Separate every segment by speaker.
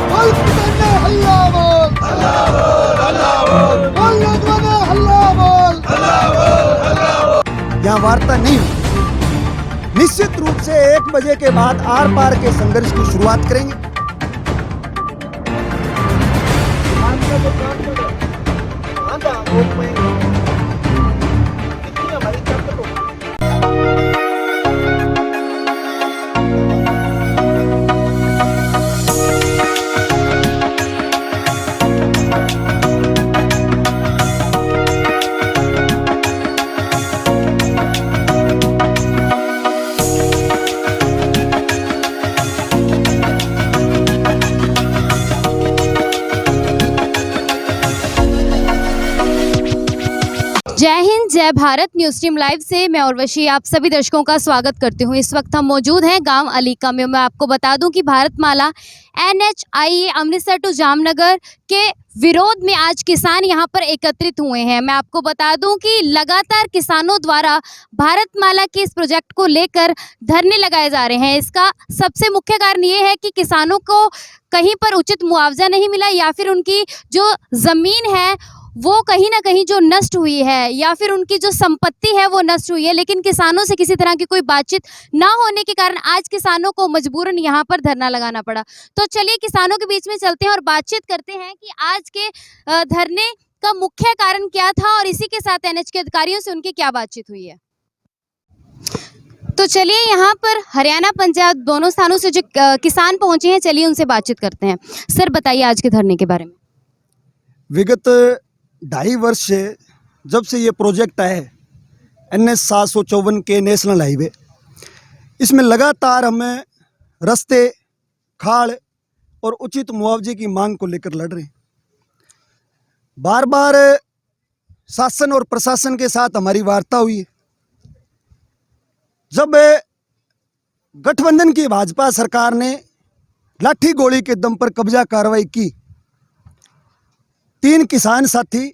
Speaker 1: बोल किसाने हल्ला बोल, बोल नौजवाने हल्ला बोल। यहाँ वार्ता नहीं हुई। निश्चित रूप से 1 बजे के बाद आर पार के संघर्ष की शुरुआत करेंगे।
Speaker 2: जय हिंद, जय भारत। न्यूज टीम लाइव से मैं उर्वशी आप सभी दर्शकों का स्वागत करती हूं। इस वक्त हम मौजूद हैं गांव अलीका में। मैं आपको बता दूं कि भारतमाला NHIE अमृतसर टू जामनगर के विरोध में आज किसान यहां पर एकत्रित हुए हैं। मैं आपको बता दूं कि लगातार किसानों द्वारा भारतमाला के इस प्रोजेक्ट को लेकर धरने लगाए जा रहे हैं। इसका सबसे मुख्य कारण ये है कि किसानों को कहीं पर उचित मुआवजा नहीं मिला, या फिर उनकी जो ज़मीन है वो कहीं ना कहीं जो नष्ट हुई है, या फिर उनकी जो संपत्ति है वो नष्ट हुई है। लेकिन किसानों से किसी तरह की कोई बातचीत ना होने के कारण आज किसानों को मजबूरन यहाँ पर धरना लगाना पड़ा। तो चलिए किसानों के बीच में चलते हैं और बातचीत करते हैं कि आज के धरने का मुख्य कारण क्या था और इसी के साथ NH के अधिकारियों से उनकी क्या बातचीत हुई है। तो चलिए यहाँ पर हरियाणा पंजाब दोनों स्थानों से जो किसान पहुंचे हैं, चलिए उनसे बातचीत करते हैं। सर बताइए आज के धरने के बारे में।
Speaker 1: विगत 2.5 वर्ष से जब से ये प्रोजेक्ट आया है NH 754 के नेशनल हाईवे, इसमें लगातार हमें रास्ते, खाल और उचित मुआवजे की मांग को लेकर लड़ रहे हैं। बार बार शासन और प्रशासन के साथ हमारी वार्ता हुई है। जब गठबंधन की भाजपा सरकार ने लाठी गोली के दम पर कब्जा कार्रवाई की, 3 किसान साथी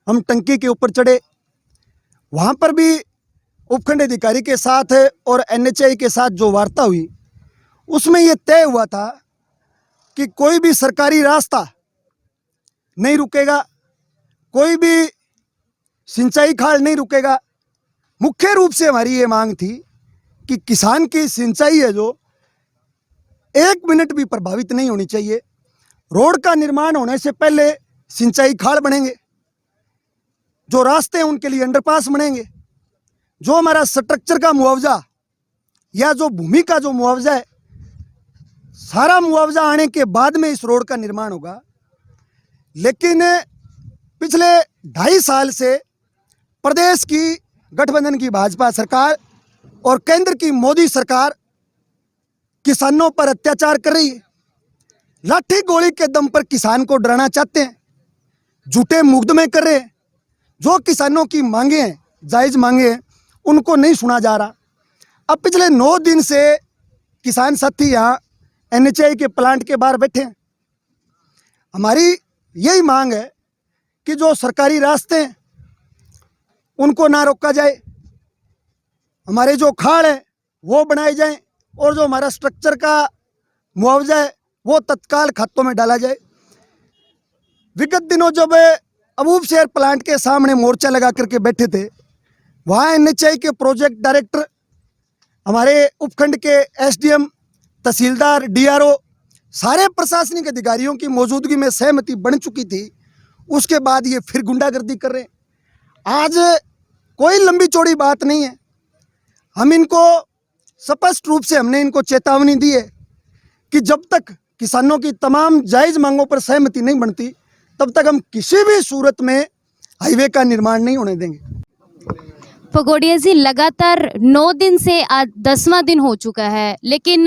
Speaker 1: हम टंकी के ऊपर चढ़े। वहाँ पर भी उपखंड अधिकारी के साथ और NHI के साथ जो वार्ता हुई, उसमें ये तय हुआ था कि कोई भी सरकारी रास्ता नहीं रुकेगा, कोई भी सिंचाई खाल नहीं रुकेगा। मुख्य रूप से हमारी ये मांग थी कि किसान की सिंचाई है जो 1 मिनट भी प्रभावित नहीं होनी चाहिए। रोड का निर्माण होने से पहले सिंचाई खाल बनेंगे, जो रास्ते हैं उनके लिए अंडरपास बनेंगे, जो हमारा स्ट्रक्चर का मुआवजा या जो भूमि का जो मुआवजा है, सारा मुआवजा आने के बाद में इस रोड का निर्माण होगा। लेकिन पिछले 2.5 साल से प्रदेश की गठबंधन की भाजपा सरकार और केंद्र की मोदी सरकार किसानों पर अत्याचार कर रही है। लाठी गोली के दम पर किसान को डराना चाहते हैं, झूठे मुकदमे कर रहे हैं। जो किसानों की मांगे हैं, जायज़ मांगे हैं, उनको नहीं सुना जा रहा। अब पिछले 9 दिन से किसान साथी यहाँ NHI के प्लांट के बाहर बैठे हैं। हमारी यही मांग है कि जो सरकारी रास्ते हैं उनको ना रोका जाए, हमारे जो खाड़ है वो बनाए जाएं, और जो हमारा स्ट्रक्चर का मुआवजा है वो तत्काल खातों में डाला जाए। विगत दिनों जब अबूब शहर प्लांट के सामने मोर्चा लगा करके बैठे थे, वहाँ NHI के प्रोजेक्ट डायरेक्टर, हमारे उपखंड के SDM, तहसीलदार, DRO, सारे प्रशासनिक अधिकारियों की मौजूदगी में सहमति बन चुकी थी। उसके बाद ये फिर गुंडागर्दी कर रहे हैं। आज कोई लंबी चौड़ी बात नहीं है। हम इनको स्पष्ट रूप से हमने इनको चेतावनी दी है कि जब तक किसानों की तमाम जायज़ मांगों पर सहमति नहीं बनती, तब तक हम किसी भी सूरत में हाईवे का निर्माण नहीं होने देंगे।
Speaker 2: पगोड़िया जी, लगातार 9 दिन से आज 10वां दिन हो चुका है, लेकिन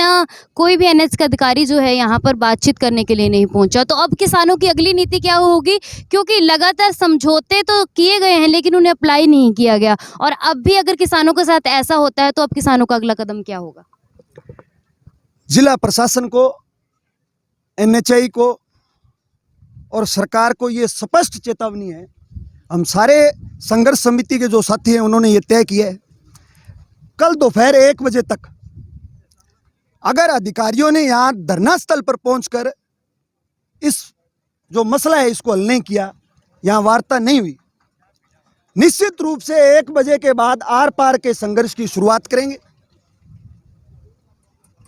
Speaker 2: कोई भी NH का अधिकारी जो है यहाँ पर बातचीत करने के लिए नहीं पहुँचा। तो अब किसानों की अगली नीति क्या होगी? क्योंकि लगातार समझौते तो किए गए हैं लेकिन उन्हें अप्लाई नहीं किया गया, और अब भी अगर किसानों के साथ ऐसा होता है तो अब किसानों का अगला कदम क्या होगा?
Speaker 1: जिला प्रशासन को, NHI को और सरकार को ये स्पष्ट चेतावनी है। हम सारे संघर्ष समिति के जो साथी हैं उन्होंने ये तय किया है, कल दोपहर 1 बजे तक अगर अधिकारियों ने यहाँ धरना स्थल पर पहुंचकर इस जो मसला है इसको हल नहीं किया, यहाँ वार्ता नहीं हुई। निश्चित रूप से 1 बजे के बाद आर पार के संघर्ष की शुरुआत करेंगे।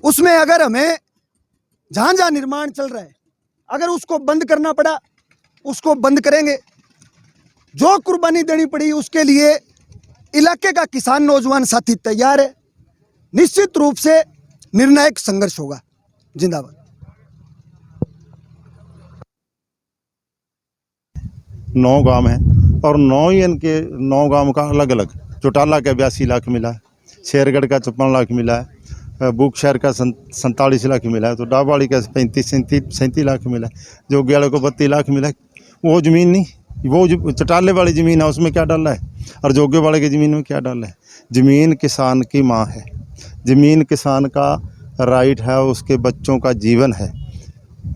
Speaker 1: उसमें अगर हमें जहां जहां निर्माण चल रहा है अगर उसको बंद करना पड़ा उसको बंद करेंगे। जो कुर्बानी देनी पड़ी उसके लिए इलाके का किसान नौजवान साथी तैयार है। निश्चित रूप से निर्णायक संघर्ष होगा। जिंदाबाद।
Speaker 3: 9 गांव हैं और 9 ही इनके 9 गांव का अलग अलग। चौटाला का 82 लाख मिला है, शेरगढ़ का 54 लाख मिला है, बुकशहर का 47 लाख मिला है, तो डाबवाड़ी का 37 लाख मिला है, जोगियाड़े को 32 लाख मिला है। वो ज़मीन नहीं, वो जो चटाले वाली ज़मीन है उसमें क्या डाला है और जोगे वाले की ज़मीन में क्या डाला है। ज़मीन किसान की माँ है, ज़मीन किसान का राइट है, उसके बच्चों का जीवन है।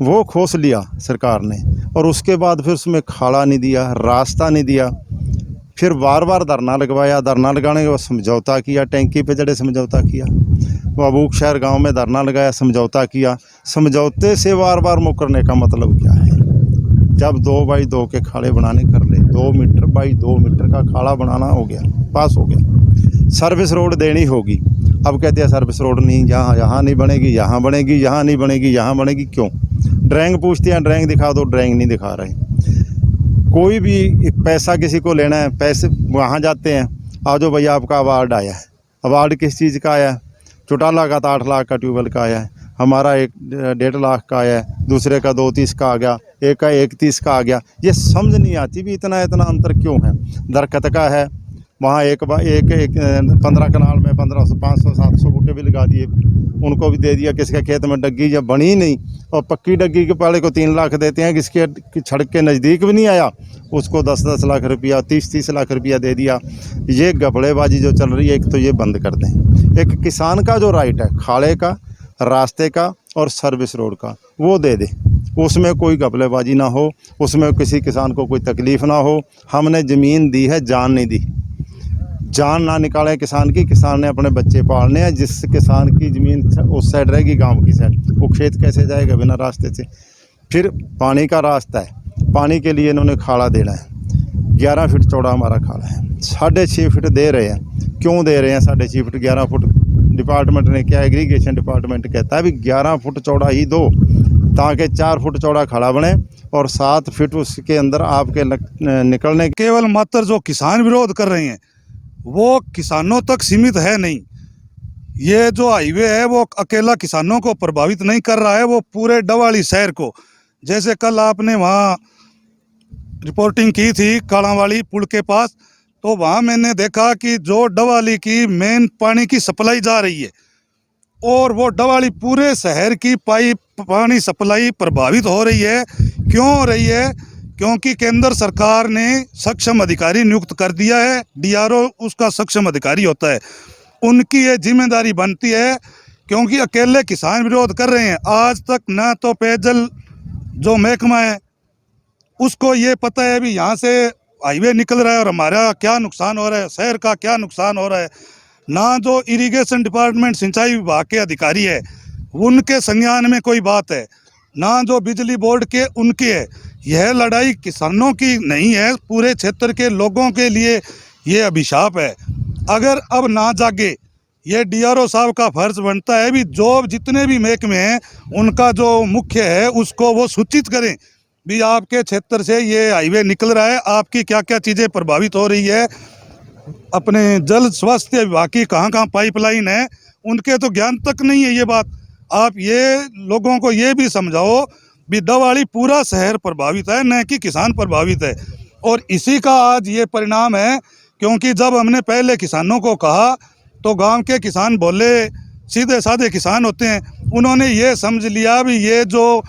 Speaker 3: वो खोस लिया सरकार ने और उसके बाद फिर उसमें खाड़ा नहीं दिया, रास्ता नहीं दिया, फिर बार बार धरना लगवाया। धरना लगाने के बाद समझौता किया, टैंकी पे जड़े समझौता किया। बबूक शहर गांव में धरना लगाया, समझौता किया। समझौते से बार बार मुकरने का मतलब क्या है? जब 2 बाई 2 के खाड़े बनाने कर ले, 2 मीटर बाई 2 मीटर का खाड़ा बनाना हो गया, पास हो गया। सर्विस रोड देनी होगी, अब कहते हैं सर्विस रोड नहीं, यहाँ नहीं बनेगी, यहाँ बनेगी, यहाँ नहीं बनेगी, यहाँ बनेगी। क्यों? ड्राइंग पूछते हैं, ड्राइंग दिखा दो, ड्राइंग नहीं दिखा रहे। कोई भी पैसा किसी को लेना है, पैसे वहाँ जाते हैं, आ जाओ भैया आपका अवार्ड आया है। अवार्ड किस चीज़ का आया है? चौटाला का 8 लाख का ट्यूबवेल का आया है, हमारा 1.5 लाख का आया है, दूसरे का 2.30 का आ गया, एक का 1.30 का आ गया। ये समझ नहीं आती भी इतना अंतर क्यों है। दरख्त का है, वहाँ एक 15 कनाल में 1500 500 700 बूटे भी लगा दिए, उनको भी दे दिया। किसके खेत में डग्गी जब बनी नहीं और पक्की डग्गी के पाले को 3 लाख देते हैं, किसके सड़क के नज़दीक भी नहीं आया उसको 10-10 लाख रुपया 30-30 लाख रुपया दे दिया। ये घपलेबाजी जो चल रही है, एक तो ये बंद कर दें। एक किसान का जो राइट है खाड़े का, रास्ते का और सर्विस रोड का, वो दे दे। उसमें कोई घपलेबाजी ना हो, उसमें किसी किसान को कोई तकलीफ़ ना हो। हमने ज़मीन दी है, जान नहीं दी। जान ना निकालें किसान की, किसान ने अपने बच्चे पालने हैं। जिस किसान की ज़मीन उस साइड रहेगी गांव की साइड, वो खेत कैसे जाएगा बिना रास्ते से? फिर पानी का रास्ता है, पानी के लिए इन्होंने खाड़ा देना है। 11 फीट चौड़ा हमारा खाड़ा है, 6.5 फीट दे रहे हैं। क्यों दे रहे हैं 6.5 फीट? 11 फुट डिपार्टमेंट ने क्या, एग्रीगेशन डिपार्टमेंट कहता है भी 11 फुट चौड़ा ही दो, ताकि 4 फुट चौड़ा खाड़ा बने और 7 फीट उसके अंदर आपके निकलने।
Speaker 4: केवल मात्र जो किसान विरोध कर रहे हैं वो किसानों तक सीमित है नहीं। ये जो हाईवे है वो अकेला किसानों को प्रभावित नहीं कर रहा है, वो पूरे डवाली शहर को। जैसे कल आपने वहाँ रिपोर्टिंग की थी कालावाली पुल के पास, तो वहाँ मैंने देखा कि जो डवाली की मेन पानी की सप्लाई जा रही है और वो डवाली पूरे शहर की पानी सप्लाई प्रभावित हो रही है। क्यों हो रही है? क्योंकि केंद्र सरकार ने सक्षम अधिकारी नियुक्त कर दिया है, डीआरओ उसका सक्षम अधिकारी होता है। उनकी ये जिम्मेदारी बनती है, क्योंकि अकेले किसान विरोध कर रहे हैं। आज तक ना तो पेयजल जो महकमा है उसको ये पता है भी यहाँ से हाईवे निकल रहा है और हमारा क्या नुकसान हो रहा है, शहर का क्या नुकसान हो रहा है। ना जो इरिगेशन डिपार्टमेंट सिंचाई विभाग के अधिकारी है उनके संज्ञान में कोई बात है, ना जो बिजली बोर्ड के उनके है। यह लड़ाई किसानों की नहीं है, पूरे क्षेत्र के लोगों के लिए ये अभिशाप है। अगर अब ना जागे, ये डीआरओ साहब का फर्ज बनता है भी जो जितने भी महकमे हैं उनका जो मुख्य है उसको वो सूचित करें भी आपके क्षेत्र से ये हाईवे निकल रहा है, आपकी क्या क्या चीज़ें प्रभावित हो रही है। अपने जल स्वास्थ्य विभाग की कहाँ कहाँ पाइपलाइन है उनके तो ज्ञान तक नहीं है ये बात। आप ये लोगों को ये भी समझाओ भी डवाली पूरा शहर प्रभावित है, न कि किसान प्रभावित है। और इसी का आज ये परिणाम है, क्योंकि जब हमने पहले किसानों को कहा तो गांव के किसान बोले, सीधे साधे किसान होते हैं, उन्होंने ये समझ लिया भी ये जो